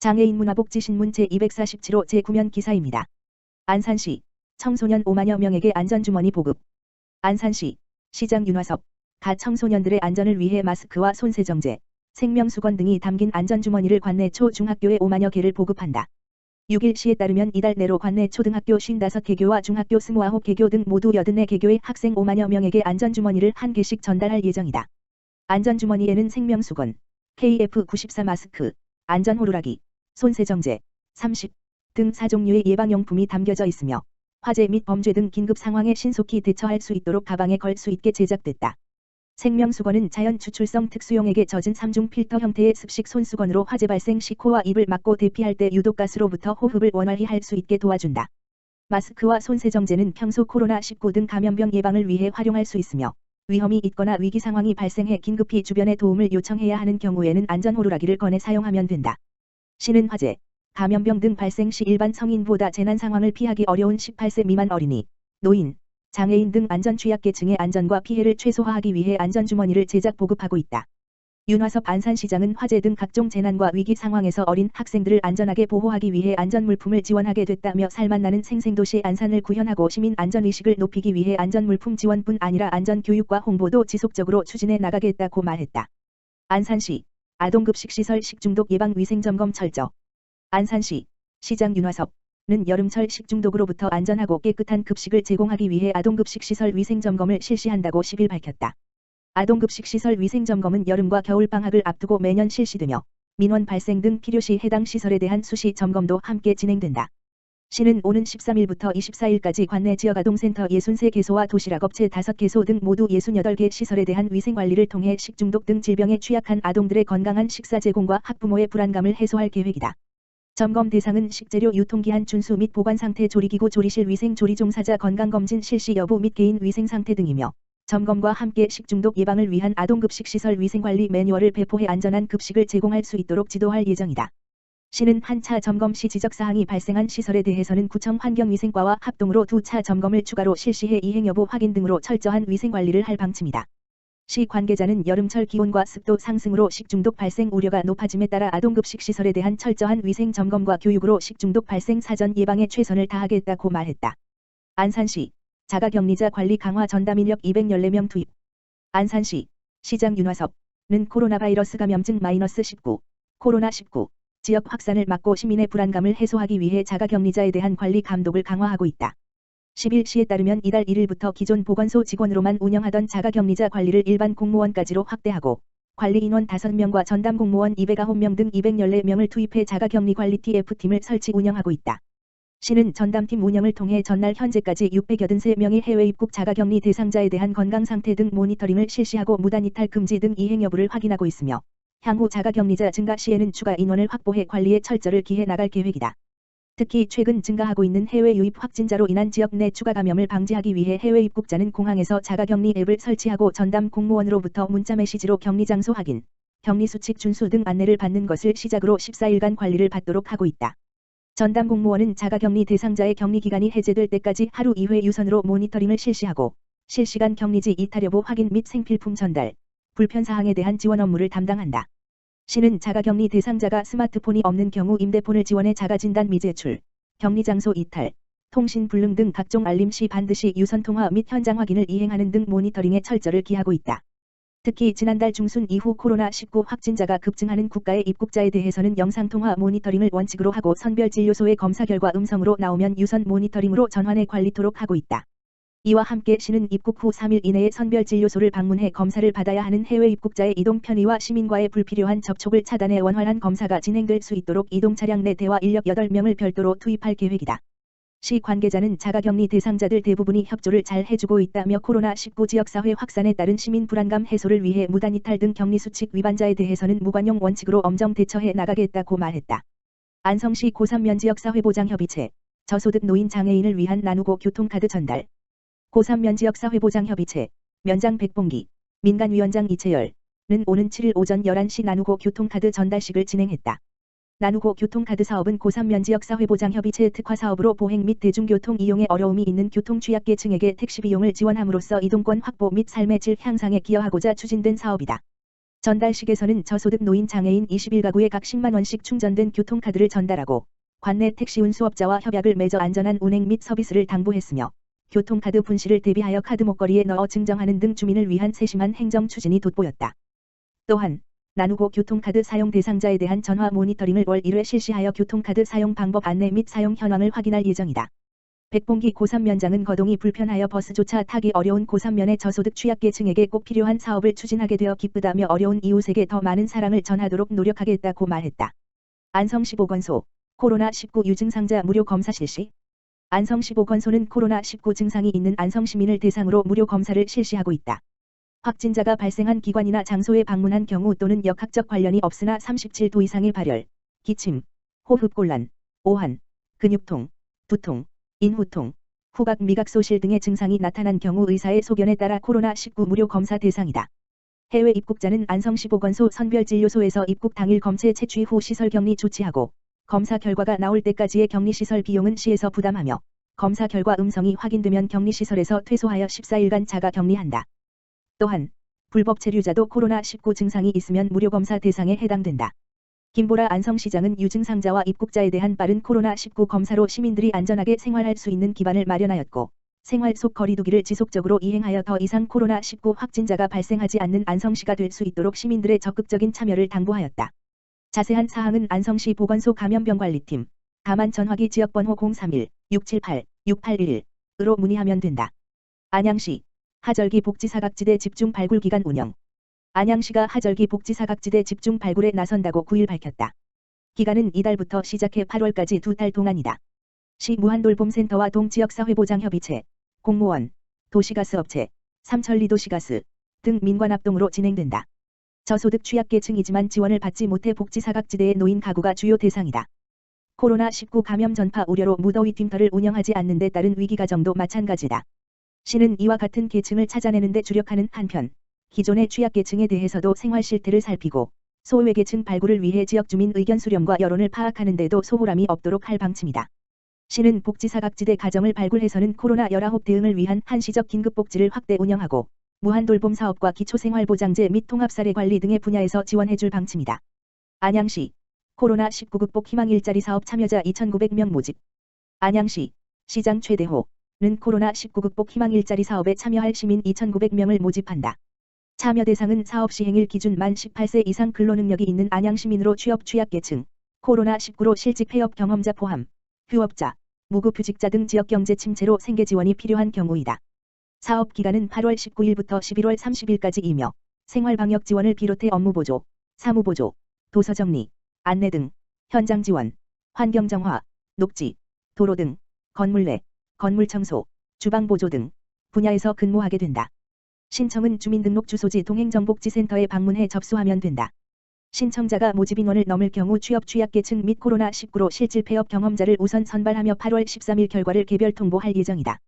장애인 문화복지신문 제247호 제9면 기사입니다. 안산시 청소년 5만여 명에게 안전주머니 보급. 안산시 시장 윤화섭 가 청소년들의 안전을 위해 마스크와 손세정제, 생명수건 등이 담긴 안전주머니를 관내 초, 중학교에 5만여 개를 보급한다. 6일 시에 따르면 이달 내로 관내 초등학교 55개교와 중학교 29개교 등 모두 84개교의 학생 5만여 명에게 안전주머니를 1개씩 전달할 예정이다. 안전주머니에는 생명수건, KF94 마스크, 안전호루라기, 손세정제, 30 등 4종류의 예방용품이 담겨져 있으며 화재 및 범죄 등 긴급 상황에 신속히 대처할 수 있도록 가방에 걸 수 있게 제작됐다. 생명수건은 자연 추출성 특수용액에 젖은 3중 필터 형태의 습식 손수건으로 화재 발생 시 코와 입을 막고 대피할 때 유독가스로부터 호흡을 원활히 할 수 있게 도와준다. 마스크와 손세정제는 평소 코로나19 등 감염병 예방을 위해 활용할 수 있으며 위험이 있거나 위기 상황이 발생해 긴급히 주변의 도움을 요청해야 하는 경우에는 안전호루라기를 꺼내 사용하면 된다. 시는 화재, 감염병 등 발생 시 일반 성인보다 재난 상황을 피하기 어려운 18세 미만 어린이, 노인, 장애인 등 안전 취약계층의 안전과 피해를 최소화하기 위해 안전주머니를 제작 보급하고 있다. 윤화섭 안산시장은 화재 등 각종 재난과 위기 상황에서 어린 학생들을 안전하게 보호하기 위해 안전물품을 지원하게 됐다며 살맛나는 생생도시 안산을 구현하고 시민 안전의식을 높이기 위해 안전물품 지원뿐 아니라 안전교육과 홍보도 지속적으로 추진해 나가겠다고 말했다. 안산시 아동급식시설 식중독 예방 위생점검 철저. 안산시 시장 윤화섭는 여름철 식중독으로부터 안전하고 깨끗한 급식을 제공하기 위해 아동급식시설 위생점검을 실시한다고 10일 밝혔다. 아동급식시설 위생점검은 여름과 겨울방학을 앞두고 매년 실시되며 민원 발생 등 필요시 해당 시설에 대한 수시 점검도 함께 진행된다. 시는 오는 13일부터 24일까지 관내 지역 아동센터 63개소와 도시락업체 5개소 등 모두 68개 시설에 대한 위생관리를 통해 식중독 등 질병에 취약한 아동들의 건강한 식사 제공과 학부모의 불안감을 해소할 계획이다. 점검 대상은 식재료 유통기한 준수 및 보관상태, 조리기구, 조리실 위생, 조리종사자 건강검진 실시 여부 및 개인 위생상태 등이며 점검과 함께 식중독 예방을 위한 아동급식시설 위생관리 매뉴얼을 배포해 안전한 급식을 제공할 수 있도록 지도할 예정이다. 시는 한 차 점검 시 지적사항이 발생한 시설에 대해서는 구청 환경위생과와 합동으로 2차 점검을 추가로 실시해 이행 여부 확인 등으로 철저한 위생관리를 할 방침이다. 시 관계자는 여름철 기온과 습도 상승으로 식중독 발생 우려가 높아짐에 따라 아동급식시설에 대한 철저한 위생 점검과 교육으로 식중독 발생 사전 예방에 최선을 다하겠다고 말했다. 안산시 자가격리자 관리 강화 전담 인력 214명 투입. 안산시 시장 윤화섭는 코로나 바이러스 감염증 -19, 코로나19 지역 확산을 막고 시민의 불안감을 해소하기 위해 자가격리자에 대한 관리 감독을 강화하고 있다. 10일 시에 따르면 이달 1일부터 기존 보건소 직원으로만 운영하던 자가격리자 관리를 일반 공무원까지로 확대하고 관리 인원 5명과 전담 공무원 209명 등 214명을 투입해 자가격리 관리 TF팀을 설치 운영하고 있다. 시는 전담팀 운영을 통해 전날 현재까지 683명의 해외 입국 자가격리 대상자에 대한 건강상태 등 모니터링을 실시하고 무단 이탈 금지 등 이행 여부를 확인하고 있으며 향후 자가격리자 증가 시에는 추가 인원을 확보해 관리에 철저를 기해 나갈 계획이다. 특히 최근 증가하고 있는 해외 유입 확진자로 인한 지역 내 추가 감염을 방지하기 위해 해외 입국자는 공항에서 자가격리 앱을 설치하고 전담 공무원으로부터 문자 메시지로 격리장소 확인, 격리수칙 준수 등 안내를 받는 것을 시작으로 14일간 관리를 받도록 하고 있다. 전담 공무원은 자가격리 대상자의 격리기간이 해제될 때까지 하루 2회 유선으로 모니터링을 실시하고 실시간 격리지 이탈 여부 확인 및 생필품 전달, 불편사항에 대한 지원 업무를 담당한다. 시는 자가격리 대상자가 스마트폰이 없는 경우 임대폰을 지원해 자가진단 미제출, 격리장소 이탈, 통신 불능 등 각종 알림 시 반드시 유선통화 및 현장 확인을 이행하는 등 모니터링에 철저를 기하고 있다. 특히 지난달 중순 이후 코로나19 확진자가 급증하는 국가의 입국자에 대해서는 영상통화 모니터링을 원칙으로 하고 선별진료소의 검사 결과 음성으로 나오면 유선 모니터링으로 전환해 관리토록 하고 있다. 이와 함께 시는 입국 후 3일 이내에 선별진료소를 방문해 검사를 받아야 하는 해외 입국자의 이동 편의와 시민과의 불필요한 접촉을 차단해 원활한 검사가 진행될 수 있도록 이동 차량 내 대화 인력 8명을 별도로 투입할 계획이다. 시 관계자는 자가격리 대상자들 대부분이 협조를 잘 해주고 있다며 코로나19 지역사회 확산에 따른 시민 불안감 해소를 위해 무단 이탈 등 격리수칙 위반자에 대해서는 무관용 원칙으로 엄정 대처해 나가겠다고 말했다. 안성시 고3면 지역사회보장협의체, 저소득 노인 장애인을 위한 나누고 교통카드 전달. 고3면 지역사회보장협의체, 면장 백봉기, 민간위원장 이채열은 오는 7일 오전 11시 나누고 교통카드 전달식을 진행했다. 나누고 교통카드 사업은 고3면 지역사회보장협의체 특화사업으로 보행 및 대중교통 이용에 어려움이 있는 교통취약계층에게 택시비용을 지원함으로써 이동권 확보 및 삶의 질 향상에 기여하고자 추진된 사업이다. 전달식에서는 저소득 노인 장애인 21가구에 각 10만 원씩 충전된 교통카드를 전달하고 관내 택시 운수업자와 협약을 맺어 안전한 운행 및 서비스를 당부했으며 교통카드 분실을 대비하여 카드 목걸이에 넣어 증정하는 등 주민을 위한 세심한 행정 추진이 돋보였다. 또한 나누고 교통카드 사용 대상자에 대한 전화 모니터링을 월 1회 실시하여 교통카드 사용 방법 안내 및 사용 현황을 확인할 예정이다. 백봉기 고3면장은 거동이 불편하여 버스조차 타기 어려운 고3면의 저소득 취약계층에게 꼭 필요한 사업을 추진하게 되어 기쁘다며 어려운 이웃에게 더 많은 사랑을 전하도록 노력하겠다고 말했다. 안성시 보건소 코로나19 유증상자 무료 검사 실시. 안성시 보건소는 코로나19 증상이 있는 안성시민을 대상으로 무료 검사를 실시하고 있다. 확진자가 발생한 기관이나 장소에 방문한 경우 또는 역학적 관련이 없으나 37도 이상의 발열, 기침, 호흡곤란, 오한, 근육통, 두통, 인후통, 후각 미각 소실 등의 증상이 나타난 경우 의사의 소견에 따라 코로나19 무료 검사 대상이다. 해외 입국자는 안성시 보건소 선별진료소에서 입국 당일 검체 채취 후 시설 격리 조치하고 검사 결과가 나올 때까지의 격리시설 비용은 시에서 부담하며 검사 결과 음성이 확인되면 격리시설에서 퇴소하여 14일간 자가 격리한다. 또한 불법 체류자도 코로나19 증상이 있으면 무료 검사 대상에 해당된다. 김보라 안성시장은 유증상자와 입국자에 대한 빠른 코로나19 검사로 시민들이 안전하게 생활할 수 있는 기반을 마련하였고 생활 속 거리두기를 지속적으로 이행하여 더 이상 코로나19 확진자가 발생하지 않는 안성시가 될 수 있도록 시민들의 적극적인 참여를 당부하였다. 자세한 사항은 안성시 보건소 감염병관리팀 다만 전화기 지역번호 031-678-6811으로 문의하면 된다. 안양시 하절기 복지사각지대 집중 발굴 기간 운영. 안양시가 하절기 복지사각지대 집중 발굴에 나선다고 9일 밝혔다. 기간은 이달부터 시작해 8월까지 2달 동안이다. 시 무한돌봄센터와 동지역사회보장협의체, 공무원, 도시가스업체, 삼천리도시가스 등 민관합동으로 진행된다. 저소득 취약계층이지만 지원을 받지 못해 복지사각지대의 노인 가구가 주요 대상이다. 코로나19 감염 전파 우려로 무더위 쉼터를 운영하지 않는 데 따른 위기가정도 마찬가지다. 시는 이와 같은 계층을 찾아내는 데 주력하는 한편 기존의 취약계층에 대해서도 생활 실태를 살피고 소외계층 발굴을 위해 지역주민 의견 수렴과 여론을 파악하는 데도 소홀함이 없도록 할 방침이다. 시는 복지사각지대 가정을 발굴해서는 코로나19 대응을 위한 한시적 긴급복지를 확대 운영하고 무한돌봄 사업과 기초생활보장제 및 통합사례관리 등의 분야에서 지원해줄 방침이다. 안양시 코로나19 극복 희망 일자리 사업 참여자 2,900명 모집. 안양시 시장 최대호는 코로나19 극복 희망 일자리 사업에 참여할 시민 2,900명을 모집한다. 참여 대상은 사업 시행일 기준 만 18세 이상 근로능력이 있는 안양시민으로 취업 취약계층, 코로나19로 실직 폐업 경험자 포함, 휴업자, 무급휴직자 등 지역경제 침체로 생계 지원이 필요한 경우이다. 사업 기간은 8월 19일부터 11월 30일까지이며 생활방역 지원을 비롯해 업무보조, 사무보조, 도서정리, 안내 등 현장 지원, 환경정화, 녹지, 도로 등 건물내, 건물청소, 주방보조 등 분야에서 근무하게 된다. 신청은 주민등록 주소지 동행정복지센터에 방문해 접수하면 된다. 신청자가 모집 인원을 넘을 경우 취업 취약계층 및 코로나19로 실질 폐업 경험자를 우선 선발하며 8월 13일 결과를 개별 통보할 예정이다.